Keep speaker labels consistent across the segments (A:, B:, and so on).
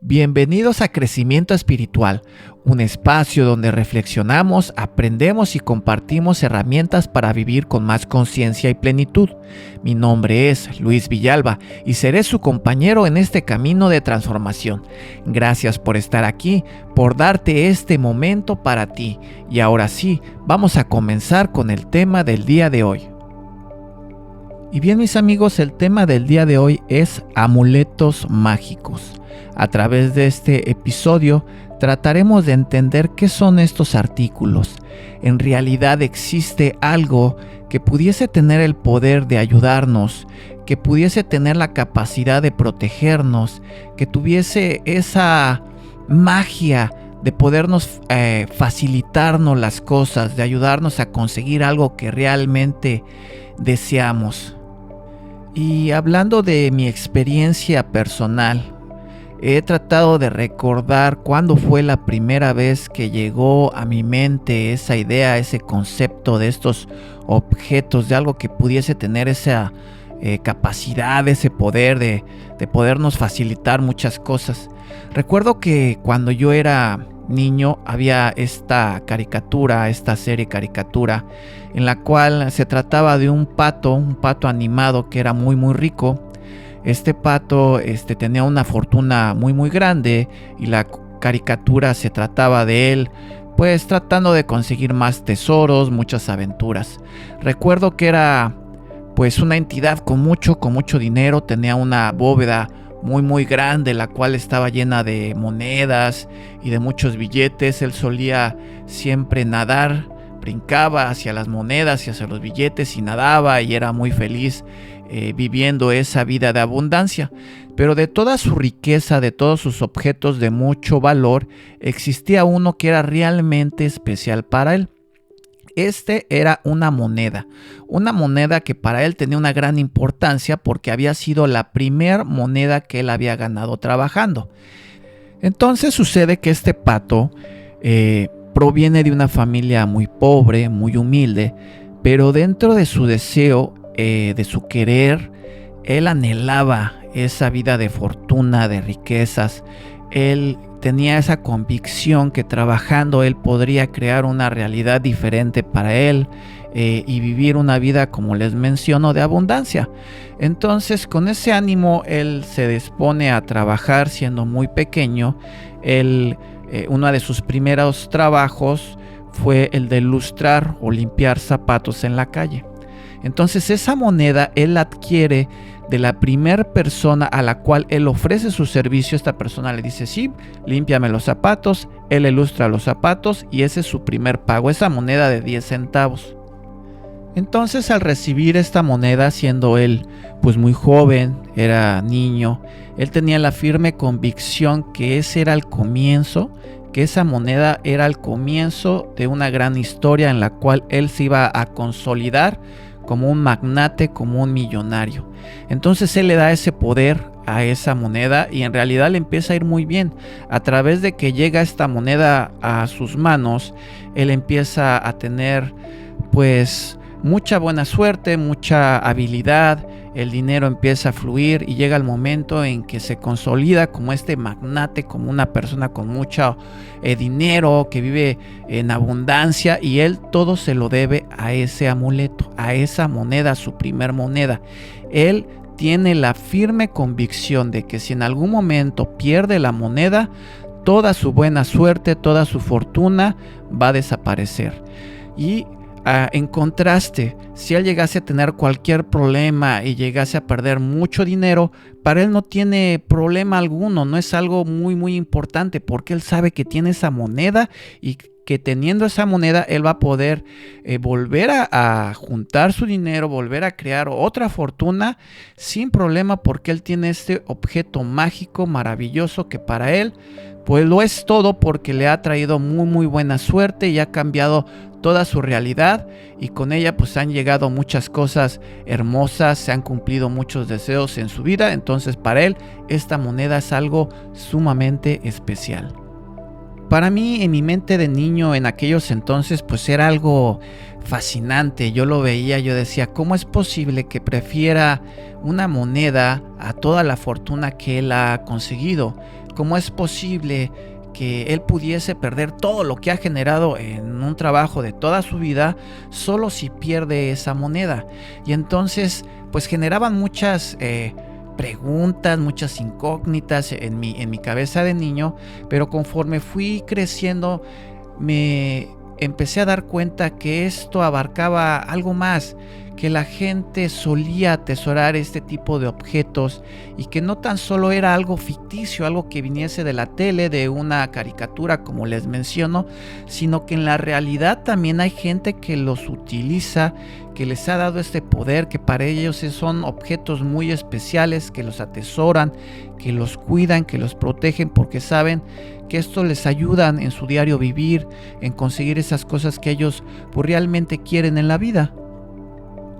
A: Bienvenidos a Crecimiento Espiritual, un espacio donde reflexionamos, aprendemos y compartimos herramientas para vivir con más conciencia y plenitud. Mi nombre es Luis Villalba y seré su compañero en este camino de transformación. Gracias por estar aquí, por darte este momento para ti. Y ahora sí, vamos a comenzar con el tema del día de hoy. Y bien, mis amigos, el tema del día de hoy es amuletos mágicos. A través de este episodio trataremos de entender qué son estos artículos. ¿En realidad existe algo que pudiese tener el poder de ayudarnos, que pudiese tener la capacidad de protegernos, que tuviese esa magia de podernos facilitarnos las cosas, de ayudarnos a conseguir algo que realmente deseamos? Y hablando de mi experiencia personal, he tratado de recordar cuándo fue la primera vez que llegó a mi mente esa idea, ese concepto de estos objetos, de algo que pudiese tener esa capacidad, ese poder de podernos facilitar muchas cosas. Recuerdo que cuando yo era niño había esta serie caricatura, en la cual se trataba de un pato animado que era muy rico. Este pato tenía una fortuna muy grande y la caricatura se trataba de él, pues tratando de conseguir más tesoros, muchas aventuras. Recuerdo que era pues una entidad con mucho dinero, tenía una bóveda muy grande, la cual estaba llena de monedas y de muchos billetes. Él solía siempre nadar, brincaba hacia las monedas y hacia los billetes y nadaba y era muy feliz viviendo esa vida de abundancia. Pero de toda su riqueza, de todos sus objetos de mucho valor, existía uno que era realmente especial para él. Este era una moneda que para él tenía una gran importancia porque había sido la primer moneda que él había ganado trabajando. Entonces sucede que este pato proviene de una familia muy pobre, muy humilde, pero dentro de su deseo, de su querer, él anhelaba esa vida de fortuna, de riquezas. Él tenía esa convicción que trabajando él podría crear una realidad diferente para él y vivir una vida, como les menciono, de abundancia. Entonces, con ese ánimo, él se dispone a trabajar siendo muy pequeño. Uno de sus primeros trabajos fue el de lustrar o limpiar zapatos en la calle. Entonces esa moneda él la adquiere de la primera persona a la cual él ofrece su servicio. Esta persona le dice: sí, límpiame los zapatos. Él le lustra los zapatos y ese es su primer pago, esa moneda de 10 centavos. Entonces, al recibir esta moneda, siendo él pues muy joven, era niño, él tenía la firme convicción que ese era el comienzo, que esa moneda era el comienzo de una gran historia en la cual él se iba a consolidar como un magnate, como un millonario. Entonces él le da ese poder a esa moneda y en realidad le empieza a ir muy bien. A través de que llega esta moneda a sus manos, él empieza a tener pues mucha buena suerte, mucha habilidad. El dinero empieza a fluir y llega el momento en que se consolida como este magnate, como una persona con mucho dinero, que vive en abundancia, y él todo se lo debe a ese amuleto, a esa moneda, su primer moneda. Él tiene la firme convicción de que si en algún momento pierde la moneda, toda su buena suerte, toda su fortuna va a desaparecer. Y en contraste, si él llegase a tener cualquier problema y llegase a perder mucho dinero, para él no tiene problema alguno, no es algo muy importante, porque él sabe que tiene esa moneda y que teniendo esa moneda él va a poder volver a juntar su dinero, volver a crear otra fortuna sin problema, porque él tiene este objeto mágico maravilloso que para él pues lo es todo, porque le ha traído muy buena suerte y ha cambiado toda su realidad, y con ella pues han llegado muchas cosas hermosas, se han cumplido muchos deseos en su vida. Entonces para él esta moneda es algo sumamente especial. Para mí, en mi mente de niño en aquellos entonces, pues era algo fascinante. Yo lo veía, yo decía, ¿cómo es posible que prefiera una moneda a toda la fortuna que él ha conseguido? ¿cómo es posible que él pudiese perder todo lo que ha generado en un trabajo de toda su vida solo si pierde esa moneda? Y entonces pues generaban muchas preguntas, muchas incógnitas en mi cabeza de niño, pero conforme fui creciendo me empecé a dar cuenta que esto abarcaba algo más, que la gente solía atesorar este tipo de objetos y que no tan solo era algo ficticio, algo que viniese de la tele, de una caricatura como les menciono, sino que en la realidad también hay gente que los utiliza, que les ha dado este poder, que para ellos son objetos muy especiales, que los atesoran, que los cuidan, que los protegen porque saben que esto les ayudan en su diario vivir, en conseguir esas cosas que ellos pues, realmente quieren en la vida.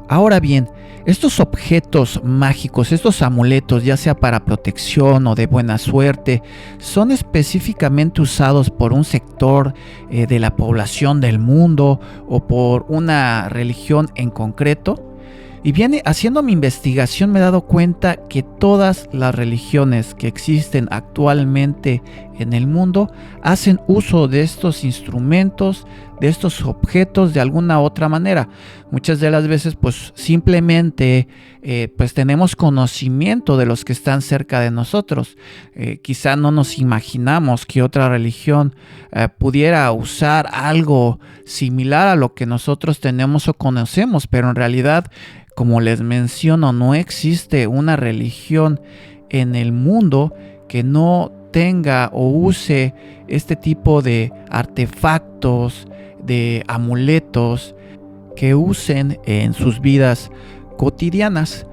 A: Ahora bien, estos objetos mágicos, estos amuletos, ya sea para protección o de buena suerte, son específicamente usados por un sector de la población del mundo o por una religión en concreto. Y viene haciendo mi investigación me he dado cuenta que todas las religiones que existen actualmente en el mundo hacen uso de estos instrumentos, de estos objetos de alguna otra manera. Muchas de las veces pues simplemente pues tenemos conocimiento de los que están cerca de nosotros. Quizá no nos imaginamos que otra religión pudiera usar algo similar a lo que nosotros tenemos o conocemos, pero en realidad, como les menciono, no existe una religión en el mundo que no tenga o use este tipo de artefactos, de amuletos que usen en sus vidas cotidianas.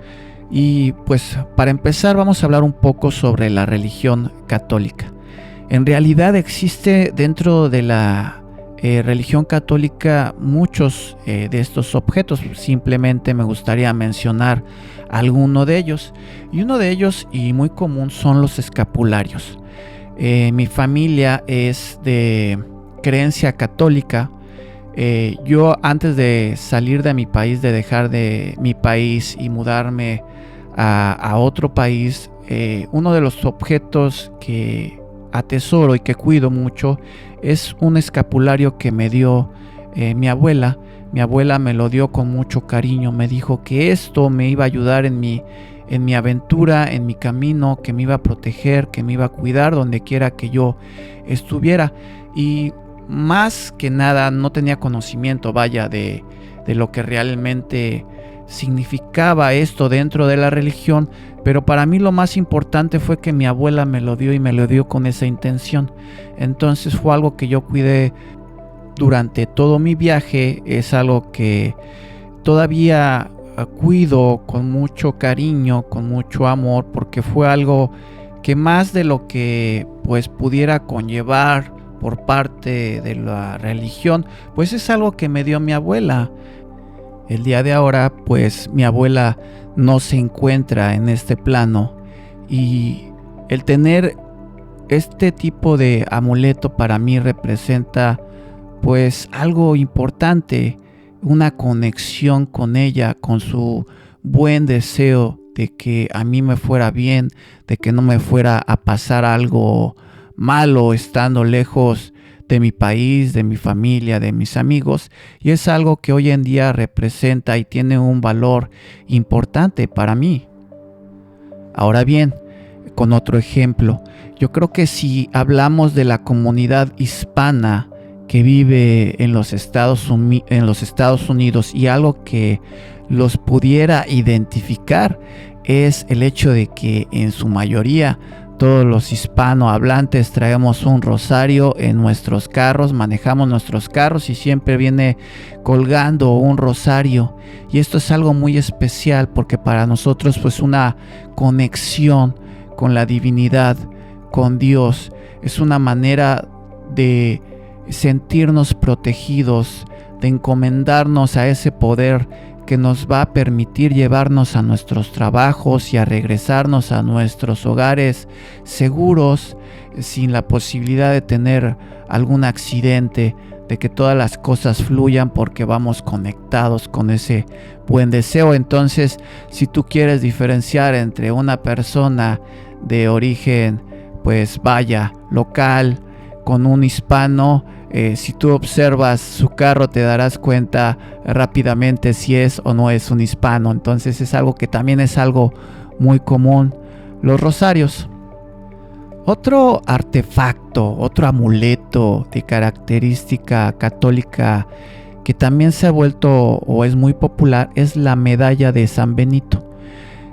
A: Y pues para empezar vamos a hablar un poco sobre la religión católica. En realidad existe dentro de la religión católica muchos de estos objetos. Simplemente me gustaría mencionar alguno de ellos, y uno de ellos y muy común son los escapularios. Mi familia es de creencia católica. Yo antes de salir de mi país, de dejar de mi país y mudarme a otro país, uno de los objetos que atesoro y que cuido mucho es un escapulario que me dio mi abuela. Mi abuela me lo dio con mucho cariño, me dijo que esto me iba a ayudar en mi aventura, en mi camino, que me iba a proteger, que me iba a cuidar donde quiera que yo estuviera. Y más que nada no tenía conocimiento, vaya, de lo que realmente significaba esto dentro de la religión, pero para mí lo más importante fue que mi abuela me lo dio y me lo dio con esa intención. Entonces fue algo que yo cuidé durante todo mi viaje, es algo que todavía cuido con mucho cariño, con mucho amor, porque fue algo que más de lo que pues pudiera conllevar por parte de la religión, pues es algo que me dio mi abuela. El día de ahora pues mi abuela no se encuentra en este plano, y el tener este tipo de amuleto para mí representa pues algo importante, una conexión con ella, con su buen deseo de que a mí me fuera bien, de que no me fuera a pasar algo malo estando lejos de mi país, de mi familia, de mis amigos, y es algo que hoy en día representa y tiene un valor importante para mí. Ahora bien, con otro ejemplo, yo creo que si hablamos de la comunidad hispana que vive en los Estados Unidos y algo que los pudiera identificar es el hecho de que en su mayoría todos los hispanohablantes traemos un rosario en nuestros carros, manejamos nuestros carros y siempre viene colgando un rosario, y esto es algo muy especial porque para nosotros pues una conexión con la divinidad, con Dios, es una manera de sentirnos protegidos, de encomendarnos a ese poder que nos va a permitir llevarnos a nuestros trabajos y a regresarnos a nuestros hogares seguros, sin la posibilidad de tener algún accidente, de que todas las cosas fluyan porque vamos conectados con ese buen deseo. Entonces, si tú quieres diferenciar entre una persona de origen pues vaya, local, con un hispano. Si tú observas su carro te darás cuenta rápidamente si es o no es un hispano. Entonces es algo que también es algo muy común. Los rosarios. Otro artefacto, otro amuleto de característica católica que también se ha vuelto o es muy popular es la medalla de San Benito.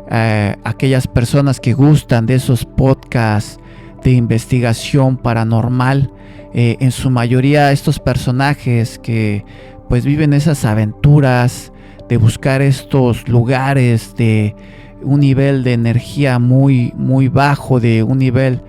A: Aquellas personas que gustan de esos podcasts de investigación paranormal, en su mayoría estos personajes que pues viven esas aventuras de buscar estos lugares de un nivel de energía muy bajo, de un nivel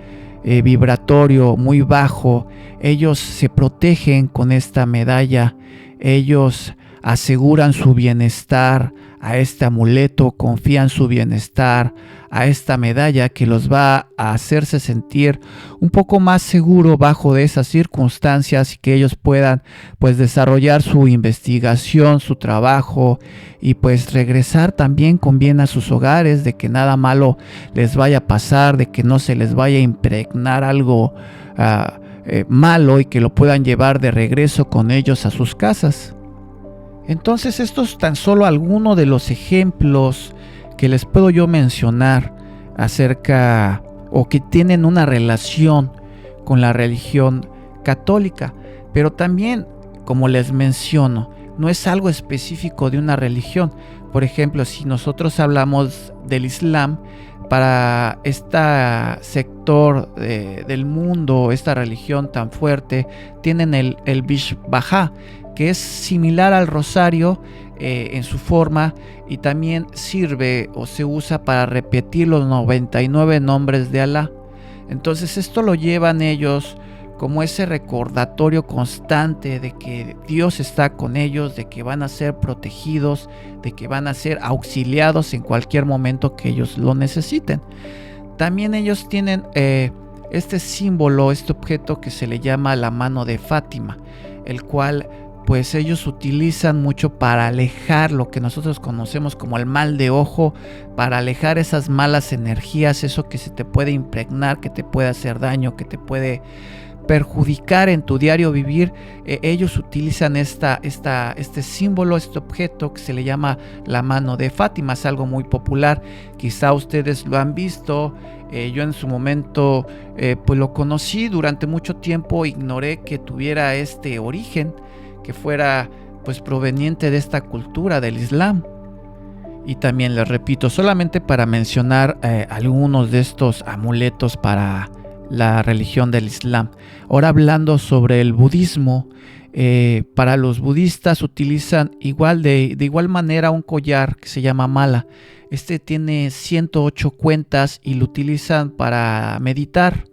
A: vibratorio muy bajo, ellos se protegen con esta medalla, ellos aseguran su bienestar a este amuleto, confían su bienestar a esta medalla que los va a hacerse sentir un poco más seguro bajo de esas circunstancias y que ellos puedan pues desarrollar su investigación, su trabajo y pues regresar también con bien a sus hogares, de que nada malo les vaya a pasar, de que no se les vaya a impregnar algo malo y que lo puedan llevar de regreso con ellos a sus casas. Entonces estos son tan solo algunos de los ejemplos que les puedo yo mencionar acerca o que tienen una relación con la religión católica, pero también, como les menciono, no es algo específico de una religión. Por ejemplo, si nosotros hablamos del Islam, para este sector del mundo, esta religión tan fuerte, tienen el Bishbajá, que es similar al rosario en su forma y también sirve o se usa para repetir los 99 nombres de Alá. Entonces esto lo llevan ellos como ese recordatorio constante de que Dios está con ellos, de que van a ser protegidos, de que van a ser auxiliados en cualquier momento que ellos lo necesiten. También ellos tienen este símbolo, este objeto que se le llama la mano de Fátima, el cual pues ellos utilizan mucho para alejar lo que nosotros conocemos como el mal de ojo, para alejar esas malas energías, eso que se te puede impregnar, que te puede hacer daño, que te puede perjudicar en tu diario vivir. Ellos utilizan este símbolo, este objeto que se le llama la mano de Fátima. Es algo muy popular, quizá ustedes lo han visto. Yo en su momento pues lo conocí durante mucho tiempo, ignoré que tuviera este origen, que fuera pues proveniente de esta cultura del Islam. Y también les repito, solamente para mencionar algunos de estos amuletos para la religión del Islam. Ahora hablando sobre el budismo, para los budistas utilizan de igual manera un collar que se llama mala. Este tiene 108 cuentas y lo utilizan para meditar.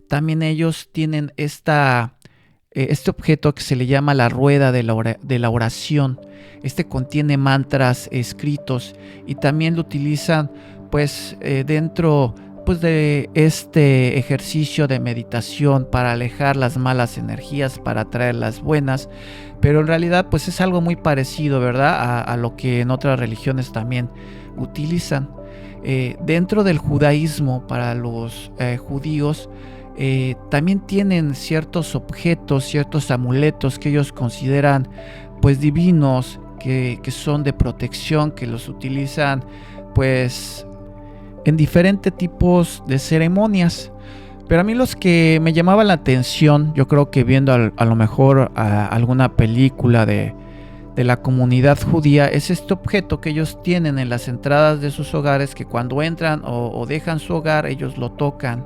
A: También ellos tienen este objeto que se le llama la rueda de la oración. Este contiene mantras escritos y también lo utilizan pues dentro pues de este ejercicio de meditación para alejar las malas energías, para atraer las buenas, pero en realidad pues es algo muy parecido, ¿verdad? A lo que en otras religiones también utilizan. Dentro del judaísmo, para los judíos, también tienen ciertos objetos, ciertos amuletos que ellos consideran pues divinos, que son de protección, que los utilizan pues en diferentes tipos de ceremonias. Pero a mí los que me llamaban la atención, yo creo que viendo a lo mejor alguna película de la comunidad judía, es este objeto que ellos tienen en las entradas de sus hogares, que cuando entran o dejan su hogar ellos lo tocan.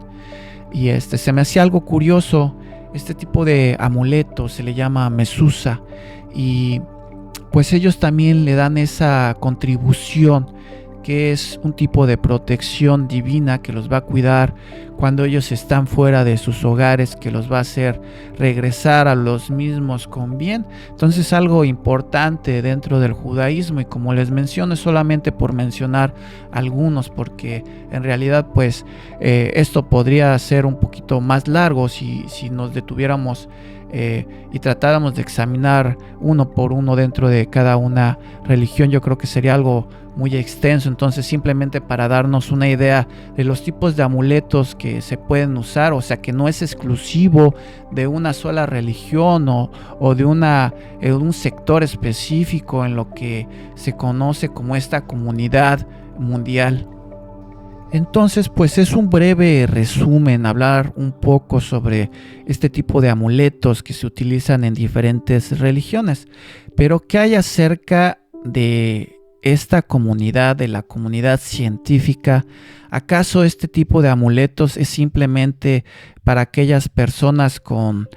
A: Y se me hacía algo curioso. Este tipo de amuleto se le llama mesusa, y pues ellos también le dan esa contribución, que es un tipo de protección divina que los va a cuidar cuando ellos están fuera de sus hogares, que los va a hacer regresar a los mismos con bien. Entonces, algo importante dentro del judaísmo, y como les menciono, es solamente por mencionar algunos, porque en realidad pues esto podría ser un poquito más largo si nos detuviéramos y tratáramos de examinar uno por uno dentro de cada una religión. Yo creo que sería algo muy extenso. Entonces, simplemente para darnos una idea de los tipos de amuletos que se pueden usar, o sea que no es exclusivo de una sola religión o de un sector específico en lo que se conoce como esta comunidad mundial. Entonces, pues es un breve resumen, hablar un poco sobre este tipo de amuletos que se utilizan en diferentes religiones. Pero ¿qué hay acerca de esta comunidad, de la comunidad científica? ¿Acaso este tipo de amuletos es simplemente para aquellas personas con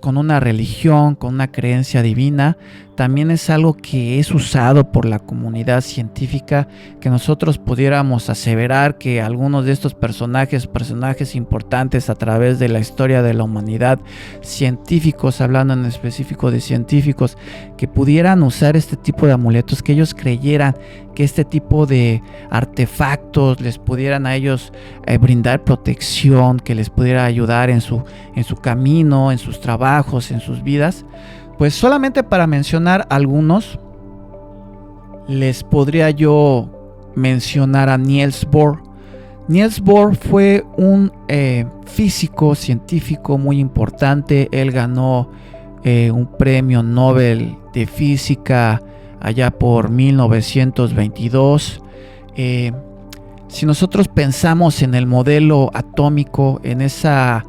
A: una religión, con una creencia divina? También es algo que es usado por la comunidad científica, que nosotros pudiéramos aseverar que algunos de estos personajes importantes a través de la historia de la humanidad, científicos, hablando en específico de científicos, que pudieran usar este tipo de amuletos, que ellos creyeran que este tipo de artefactos les pudieran a ellos brindar protección, que les pudiera ayudar en su camino, en sus trabajos, en sus vidas. Pues solamente para mencionar algunos, les podría yo mencionar a Niels Bohr. Niels Bohr fue un físico científico muy importante. Él ganó un premio Nobel de física allá por 1922. Si nosotros pensamos en el modelo atómico, en esa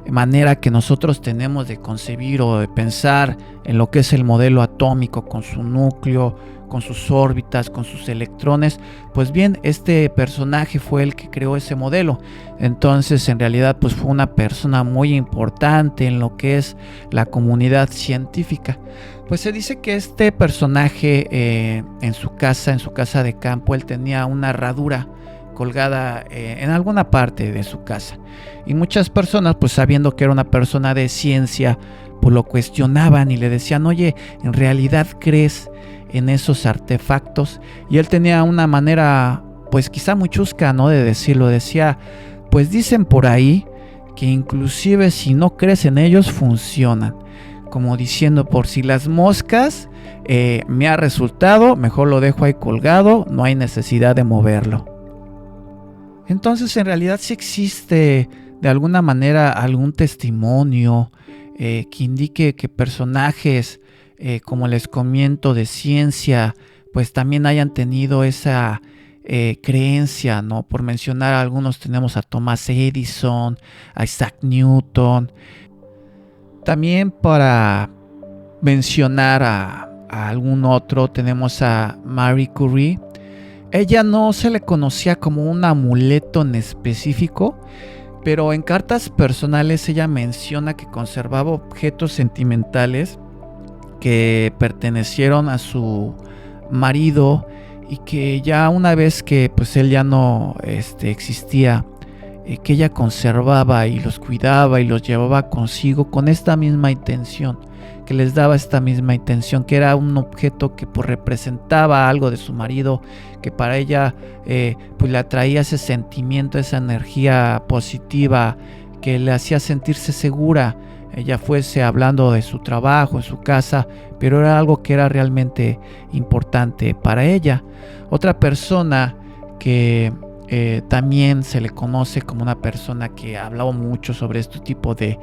A: manera que nosotros tenemos de concebir o de pensar en lo que es el modelo atómico, con su núcleo, con sus órbitas, con sus electrones, pues bien, este personaje fue el que creó ese modelo. Entonces, en realidad, pues fue una persona muy importante en lo que es la comunidad científica. Pues se dice que este personaje en su casa de campo, él tenía una herradura colgada en alguna parte de su casa, y muchas personas, pues sabiendo que era una persona de ciencia, pues lo cuestionaban y le decían: oye, ¿en realidad crees en esos artefactos? Y él tenía una manera, pues quizá muy chusca, ¿no?, de decirlo. Decía: pues dicen por ahí que inclusive si no crees en ellos, funcionan, como diciendo, por si las moscas me ha resultado, mejor lo dejo ahí colgado, no hay necesidad de moverlo. Entonces, en realidad sí existe de alguna manera algún testimonio que indique que personajes, como les comento, de ciencia, pues también hayan tenido esa creencia, ¿no? Por mencionar algunos, tenemos a Thomas Edison, a Isaac Newton. También, para mencionar a algún otro, tenemos a Marie Curie. Ella no se le conocía como un amuleto en específico, pero en cartas personales ella menciona que conservaba objetos sentimentales que pertenecieron a su marido, y que ya una vez que pues él ya no existía, que ella conservaba y los cuidaba y los llevaba consigo con esta misma intención, que les daba esta misma intención, que era un objeto que pues representaba algo de su marido, que para ella pues le atraía ese sentimiento, esa energía positiva que le hacía sentirse segura, ella fuese hablando de su trabajo, en su casa, pero era algo que era realmente importante para ella. Otra persona que también se le conoce como una persona que hablaba mucho sobre este tipo de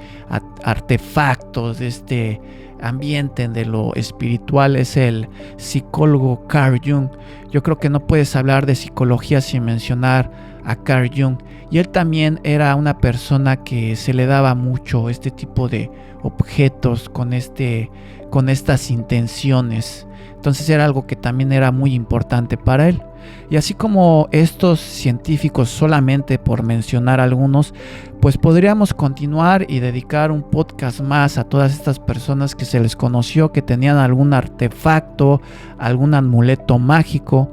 A: artefactos, de este ambiente de lo espiritual, es el psicólogo Carl Jung. Yo creo que no puedes hablar de psicología sin mencionar a Carl Jung, y él también era una persona que se le daba mucho este tipo de objetos con estas intenciones. Entonces era algo que también era muy importante para él. Y así como estos científicos, solamente por mencionar algunos, pues podríamos continuar y dedicar un podcast más a todas estas personas que se les conoció que tenían algún artefacto, algún amuleto mágico.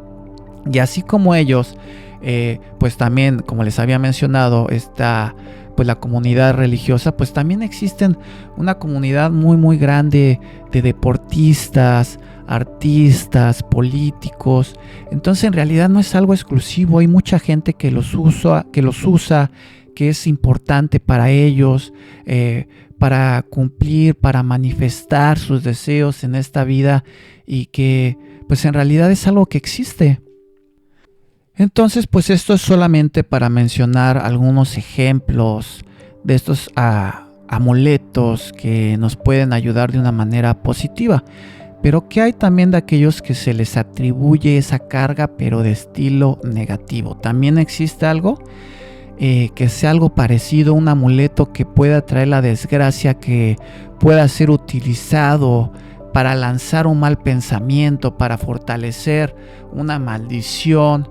A: Y así como ellos, pues también, como les había mencionado, pues la comunidad religiosa, pues también existen una comunidad muy muy grande de deportistas, artistas, políticos. Entonces, en realidad no es algo exclusivo. Hay mucha gente que los usa, que es importante para ellos, para cumplir, para manifestar sus deseos en esta vida, y que pues en realidad es algo que existe. Entonces, pues esto es solamente para mencionar algunos ejemplos de estos amuletos que nos pueden ayudar de una manera positiva. Pero ¿qué hay también de aquellos que se les atribuye esa carga, pero de estilo negativo? ¿También existe algo que sea algo parecido, un amuleto que pueda traer la desgracia, que pueda ser utilizado para lanzar un mal pensamiento, para fortalecer una maldición,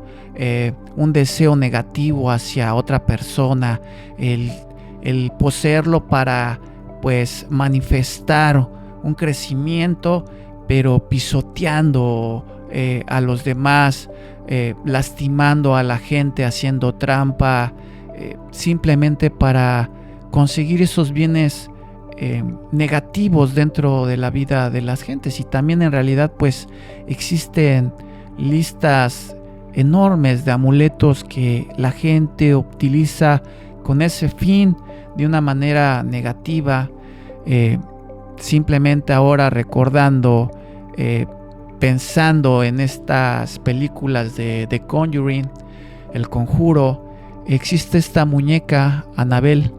A: un deseo negativo hacia otra persona, el poseerlo para pues manifestar un crecimiento, pero pisoteando a los demás, lastimando a la gente, haciendo trampa, simplemente para conseguir esos bienes negativos dentro de la vida de las gentes? Y también en realidad pues existen listas enormes de amuletos que la gente utiliza con ese fin de una manera negativa. Simplemente ahora recordando, pensando en estas películas de The Conjuring, El Conjuro, existe esta muñeca Annabelle,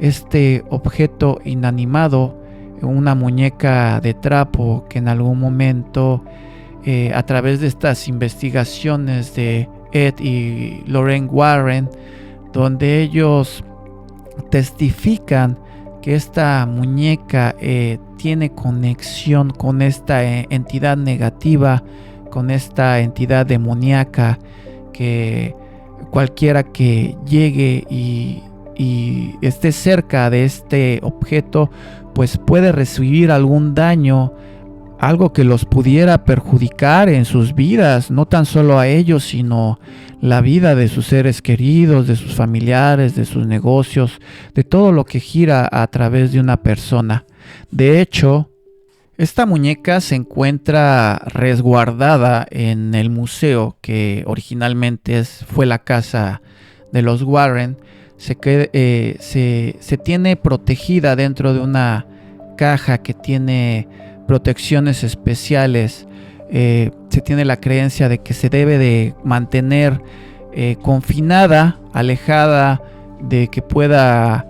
A: este objeto inanimado, una muñeca de trapo que en algún momento, a través de estas investigaciones de Ed y Lorraine Warren, donde ellos testifican que esta muñeca tiene conexión con esta entidad negativa, con esta entidad demoníaca, que cualquiera que llegue y esté cerca de este objeto pues puede recibir algún daño, algo que los pudiera perjudicar en sus vidas, no tan solo a ellos, sino la vida de sus seres queridos, de sus familiares, de sus negocios, de todo lo que gira a través de una persona. De hecho, esta muñeca se encuentra resguardada en el museo que originalmente fue la casa de los Warren. Se tiene protegida dentro de una caja que tiene protecciones especiales. Se tiene la creencia de que se debe de mantener confinada, alejada de que pueda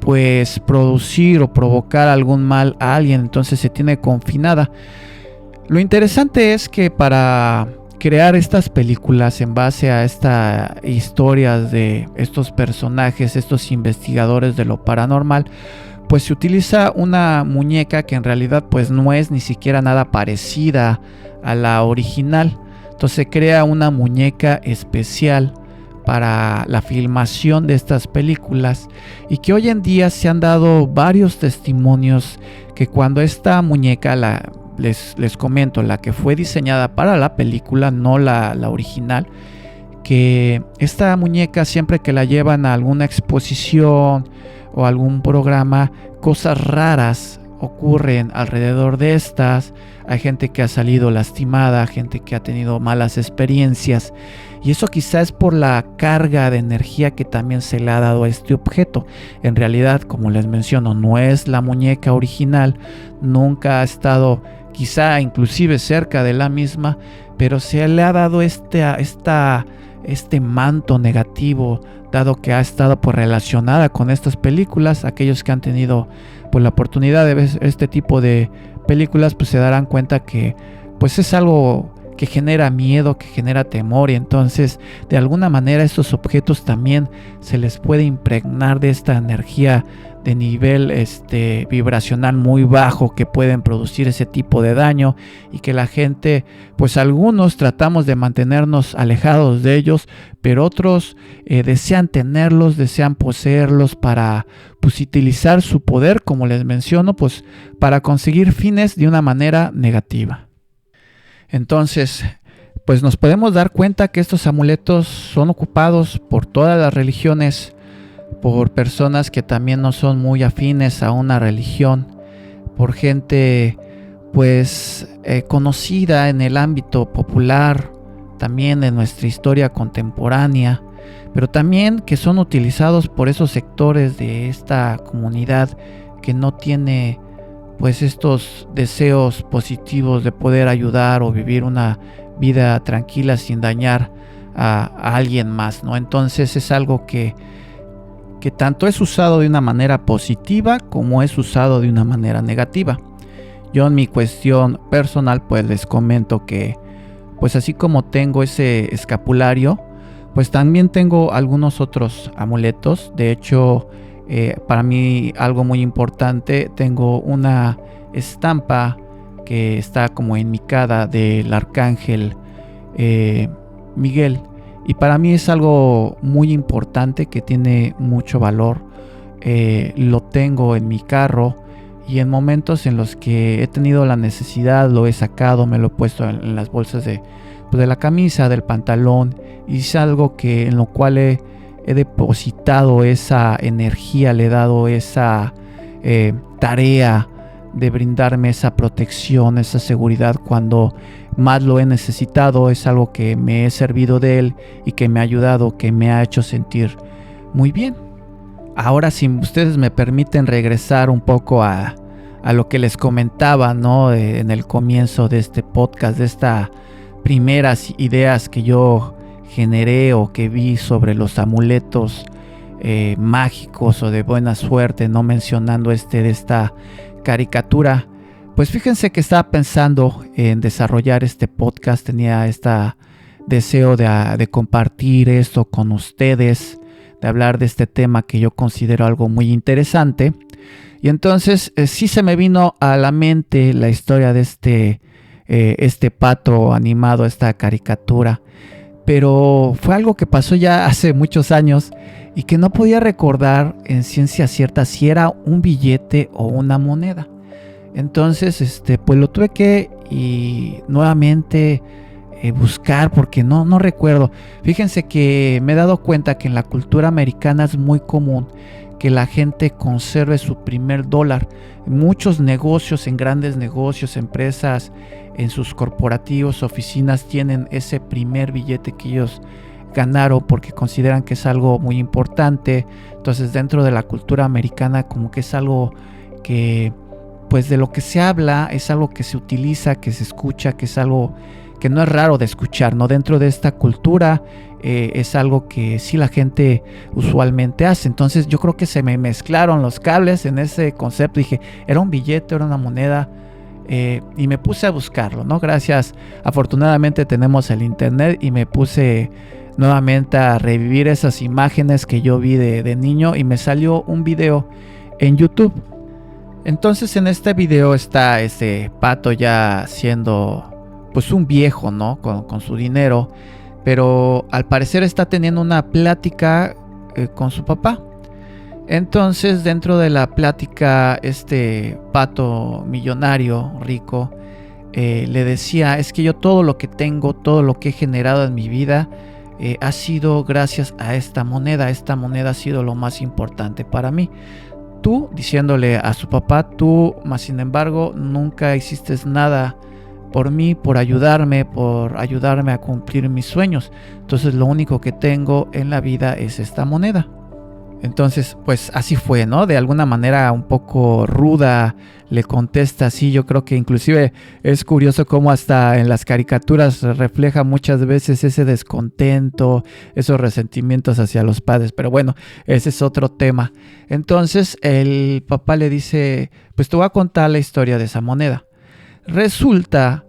A: pues producir o provocar algún mal a alguien. Entonces se tiene confinada. Lo interesante es que para crear estas películas en base a estas historias de estos personajes, estos investigadores de lo paranormal, pues se utiliza una muñeca que en realidad pues no es ni siquiera nada parecida a la original. Entonces se crea una muñeca especial para la filmación de estas películas, y que hoy en día se han dado varios testimonios que cuando esta muñeca, les comento, la que fue diseñada para la película, no la original, que esta muñeca siempre que la llevan a alguna exposición o algún programa, cosas raras ocurren alrededor de estas. Hay gente que ha salido lastimada, gente que ha tenido malas experiencias, y eso quizás es por la carga de energía que también se le ha dado a este objeto. En realidad, como les menciono, no es la muñeca original, nunca ha estado quizá inclusive cerca de la misma, pero se le ha dado este manto negativo, dado que ha estado pues relacionada con estas películas. Aquellos que han tenido pues la oportunidad de ver este tipo de películas pues se darán cuenta que pues es algo que genera miedo, que genera temor, y entonces de alguna manera estos objetos también se les puede impregnar de esta energía de nivel vibracional muy bajo, que pueden producir ese tipo de daño, y que la gente, pues algunos tratamos de mantenernos alejados de ellos, pero otros desean tenerlos, desean poseerlos para pues utilizar su poder, como les menciono, pues para conseguir fines de una manera negativa. Entonces, pues nos podemos dar cuenta que estos amuletos son ocupados por todas las religiones, por personas que también no son muy afines a una religión, por gente pues conocida en el ámbito popular, también en nuestra historia contemporánea, pero también que son utilizados por esos sectores de esta comunidad que no tiene pues estos deseos positivos de poder ayudar o vivir una vida tranquila sin dañar a alguien más, ¿no? Entonces es algo que tanto es usado de una manera positiva como es usado de una manera negativa. Yo en mi cuestión personal pues les comento que pues así como tengo ese escapulario, pues también tengo algunos otros amuletos. De hecho, para mí algo muy importante, tengo una estampa que está como enmicada del arcángel Miguel, y para mí es algo muy importante que tiene mucho valor. Lo tengo en mi carro y en momentos en los que he tenido la necesidad lo he sacado, me lo he puesto en las bolsas de la camisa, del pantalón, y es algo que en lo cual he depositado esa energía, le he dado esa tarea de brindarme esa protección, esa seguridad cuando más lo he necesitado. Es algo que me he servido de él y que me ha ayudado, que me ha hecho sentir muy bien. Ahora, si ustedes me permiten regresar un poco a lo que les comentaba, ¿no? En el comienzo de este podcast, de estas primeras ideas que yo generé o que vi sobre los amuletos mágicos o de buena suerte, no mencionando de esta caricatura. Pues fíjense que estaba pensando en desarrollar este podcast, tenía este deseo de compartir esto con ustedes, de hablar de este tema que yo considero algo muy interesante. Y entonces sí se me vino a la mente la historia de este pato animado, esta caricatura, pero fue algo que pasó ya hace muchos años y que no podía recordar en ciencia cierta si era un billete o una moneda. Entonces pues lo tuve que nuevamente buscar porque no recuerdo. Fíjense que me he dado cuenta que en la cultura americana es muy común que la gente conserve su primer dólar. Muchos negocios, en grandes negocios, empresas, en sus corporativos, oficinas, tienen ese primer billete que ellos ganaron porque consideran que es algo muy importante. Entonces dentro de la cultura americana como que es algo que pues de lo que se habla, es algo que se utiliza, que se escucha, que es algo que no es raro de escuchar, ¿no? Dentro de esta cultura es algo que sí la gente usualmente hace. Entonces yo creo que se me mezclaron los cables en ese concepto. Dije, era un billete, era una moneda, y me puse a buscarlo, ¿no? Gracias, afortunadamente tenemos el internet, y me puse nuevamente a revivir esas imágenes que yo vi de niño, y me salió un video en YouTube. Entonces en este video está ese pato ya siendo pues un viejo, ¿no? Con su dinero, pero al parecer está teniendo una plática con su papá. Entonces dentro de la plática este pato millonario, rico, le decía, es que yo todo lo que tengo, todo lo que he generado en mi vida ha sido gracias a esta moneda ha sido lo más importante para mí. Tú, diciéndole a su papá, tú, más sin embargo, nunca hiciste nada por mí, por ayudarme a cumplir mis sueños. Entonces lo único que tengo en la vida es esta moneda. Entonces, pues así fue, ¿no? De alguna manera un poco ruda le contesta así. Yo creo que inclusive es curioso cómo hasta en las caricaturas refleja muchas veces ese descontento, esos resentimientos hacia los padres. Pero bueno, ese es otro tema. Entonces el papá le dice, pues te voy a contar la historia de esa moneda. Resulta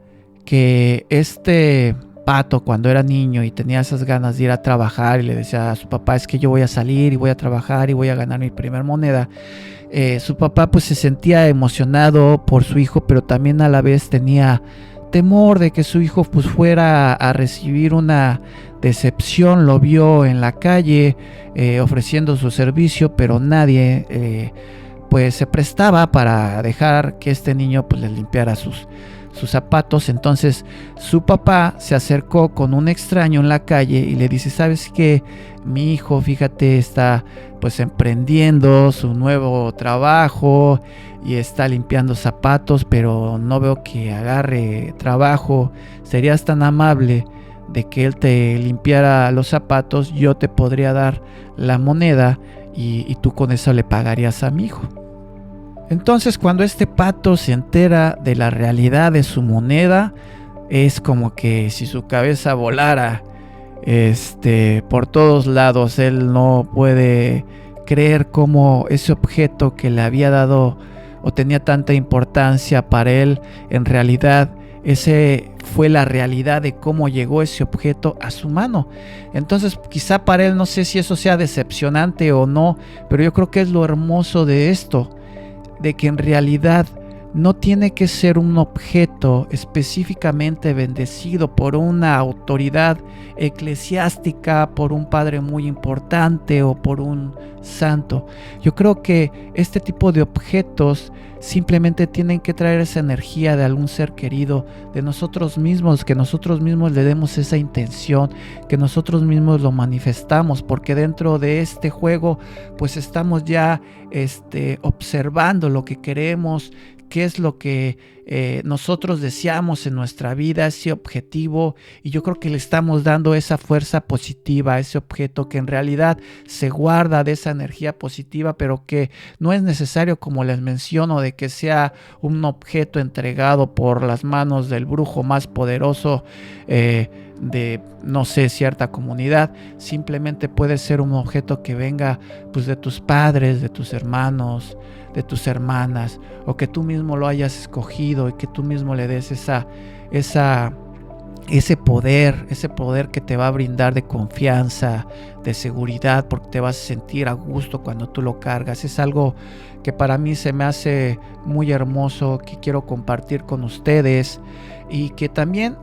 A: que este pato, cuando era niño y tenía esas ganas de ir a trabajar y le decía a su papá, es que yo voy a salir y voy a trabajar y voy a ganar mi primer moneda, su papá pues se sentía emocionado por su hijo, pero también a la vez tenía temor de que su hijo pues fuera a recibir una decepción. Lo vio en la calle ofreciendo su servicio, pero nadie pues se prestaba para dejar que este niño pues le limpiara sus zapatos. Entonces su papá se acercó con un extraño en la calle y le dice, ¿sabes qué? Mi hijo, fíjate, está pues emprendiendo su nuevo trabajo y está limpiando zapatos, pero no veo que agarre trabajo. ¿Serías tan amable de que él te limpiara los zapatos? Yo te podría dar la moneda y tú con eso le pagarías a mi hijo. Entonces cuando este pato se entera de la realidad de su moneda, es como que si su cabeza volara. por todos lados. Él no puede creer cómo ese objeto que le había dado o tenía tanta importancia para él, en realidad ese fue la realidad de cómo llegó ese objeto a su mano. Entonces quizá para él, no sé si eso sea decepcionante o no, pero yo creo que es lo hermoso de esto, de que en realidad no tiene que ser un objeto específicamente bendecido por una autoridad eclesiástica, por un padre muy importante o por un santo. Yo creo que este tipo de objetos simplemente tienen que traer esa energía de algún ser querido, de nosotros mismos, que nosotros mismos le demos esa intención, que nosotros mismos lo manifestamos, porque dentro de este juego pues estamos ya observando lo que queremos, qué es lo que nosotros deseamos en nuestra vida, ese objetivo, y yo creo que le estamos dando esa fuerza positiva a ese objeto que en realidad se guarda de esa energía positiva, pero que no es necesario, como les menciono, de que sea un objeto entregado por las manos del brujo más poderoso de, no sé, cierta comunidad. Simplemente puede ser un objeto que venga pues de tus padres, de tus hermanos, de tus hermanas, o que tú mismo lo hayas escogido y que tú mismo le des ese poder que te va a brindar de confianza, de seguridad, porque te vas a sentir a gusto cuando tú lo cargas. Es algo que para mí se me hace muy hermoso, que quiero compartir con ustedes, y que también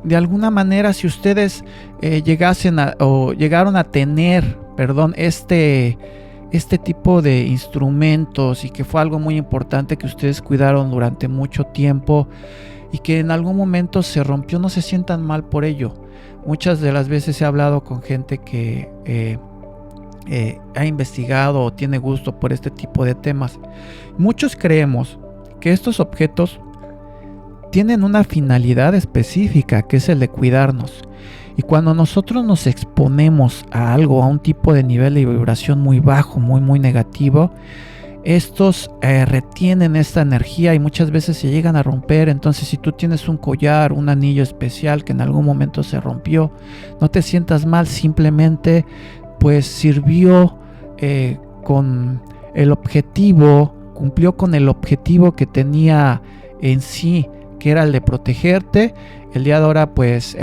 A: de alguna manera, si ustedes llegaron a tener, este tipo de instrumentos, y que fue algo muy importante que ustedes cuidaron durante mucho tiempo y que en algún momento se rompió, no se sientan mal por ello. Muchas de las veces he hablado con gente que ha investigado o tiene gusto por este tipo de temas. Muchos creemos que estos objetos tienen una finalidad específica, que es el de cuidarnos. Y cuando nosotros nos exponemos a algo, a un tipo de nivel de vibración muy bajo, muy negativo, estos retienen esta energía y muchas veces se llegan a romper. Entonces, si tú tienes un collar, un anillo especial que en algún momento se rompió, no te sientas mal, simplemente pues sirvió con el objetivo, cumplió con el objetivo que tenía en sí, que era el de protegerte. El día de ahora pues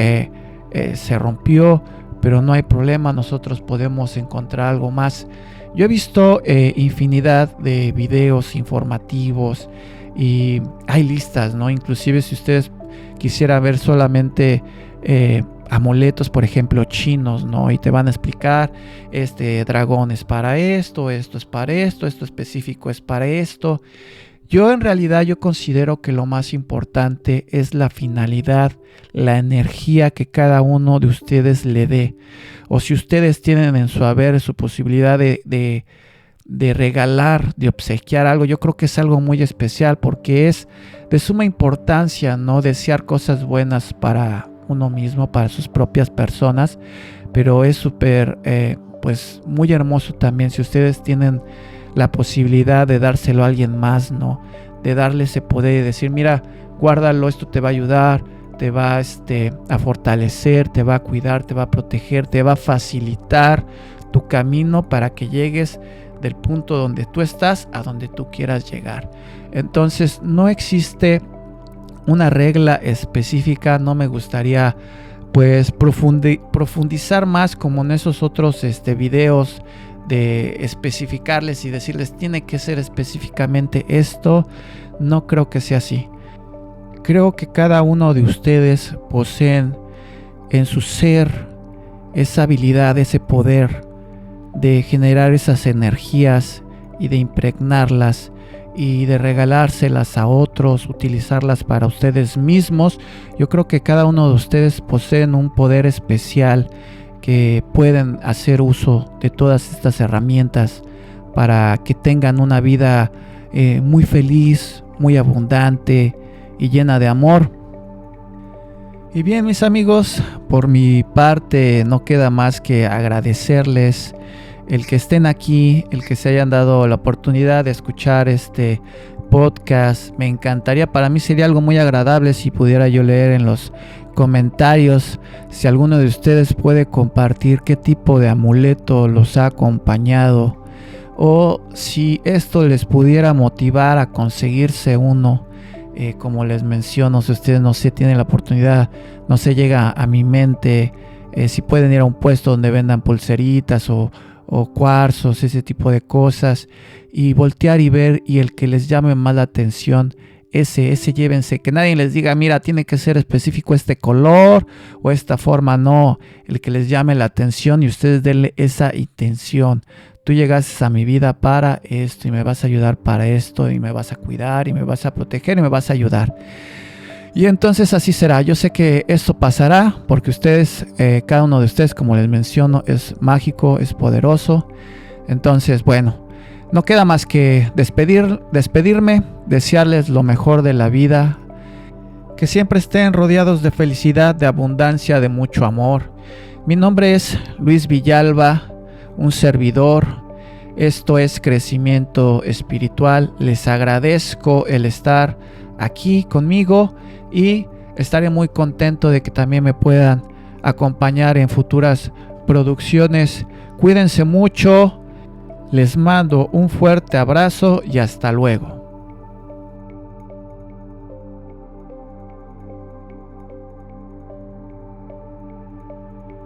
A: se rompió, pero no hay problema, nosotros podemos encontrar algo más. Yo he visto infinidad de videos informativos y hay listas, ¿no? Inclusive si ustedes quisieran ver solamente amuletos, por ejemplo, chinos, ¿no? Y te van a explicar, este dragón es para esto es para esto específico es para esto. Yo en realidad yo considero que lo más importante es la finalidad, la energía que cada uno de ustedes le dé. O si ustedes tienen en su haber su posibilidad de regalar, de obsequiar algo, yo creo que es algo muy especial, porque es de suma importancia, ¿no? Desear cosas buenas para uno mismo, para sus propias personas, pero es súper, pues muy hermoso también si ustedes tienen la posibilidad de dárselo a alguien más, ¿no? De darle ese poder y decir, mira, guárdalo, esto te va a ayudar, te va a fortalecer, te va a cuidar, te va a proteger, te va a facilitar tu camino para que llegues del punto donde tú estás a donde tú quieras llegar. Entonces no existe una regla específica. No me gustaría pues profundizar más como en esos otros videos de especificarles y decirles tiene que ser específicamente esto. No creo que sea así. Creo que cada uno de ustedes poseen en su ser esa habilidad, ese poder de generar esas energías y de impregnarlas y de regalárselas a otros, utilizarlas para ustedes mismos. Yo creo que cada uno de ustedes poseen un poder especial, que pueden hacer uso de todas estas herramientas para que tengan una vida muy feliz, muy abundante y llena de amor. Y bien, mis amigos, por mi parte no queda más que agradecerles el que estén aquí, el que se hayan dado la oportunidad de escuchar este podcast. Me encantaría, para mí sería algo muy agradable si pudiera yo leer en los comentarios si alguno de ustedes puede compartir qué tipo de amuleto los ha acompañado, o si esto les pudiera motivar a conseguirse uno. Como les menciono, si ustedes no sé, tienen la oportunidad, no sé, llega a mi mente, si pueden ir a un puesto donde vendan pulseritas o cuarzos, ese tipo de cosas, y voltear y ver, y el que les llame más la atención, ese llévense, que nadie les diga, mira, tiene que ser específico este color o esta forma, no, el que les llame la atención y ustedes denle esa intención. Tú llegaste a mi vida para esto y me vas a ayudar para esto y me vas a cuidar y me vas a proteger y me vas a ayudar. Y entonces así será. Yo sé que esto pasará porque ustedes, cada uno de ustedes, como les menciono, es mágico, es poderoso. Entonces, bueno, no queda más que despedirme, desearles lo mejor de la vida, que siempre estén rodeados de felicidad, de abundancia, de mucho amor. Mi nombre es Luis Villalba, un servidor. Esto es Crecimiento Espiritual. Les agradezco el estar aquí conmigo y estaré muy contento de que también me puedan acompañar en futuras producciones. Cuídense mucho. Les mando un fuerte abrazo y hasta luego.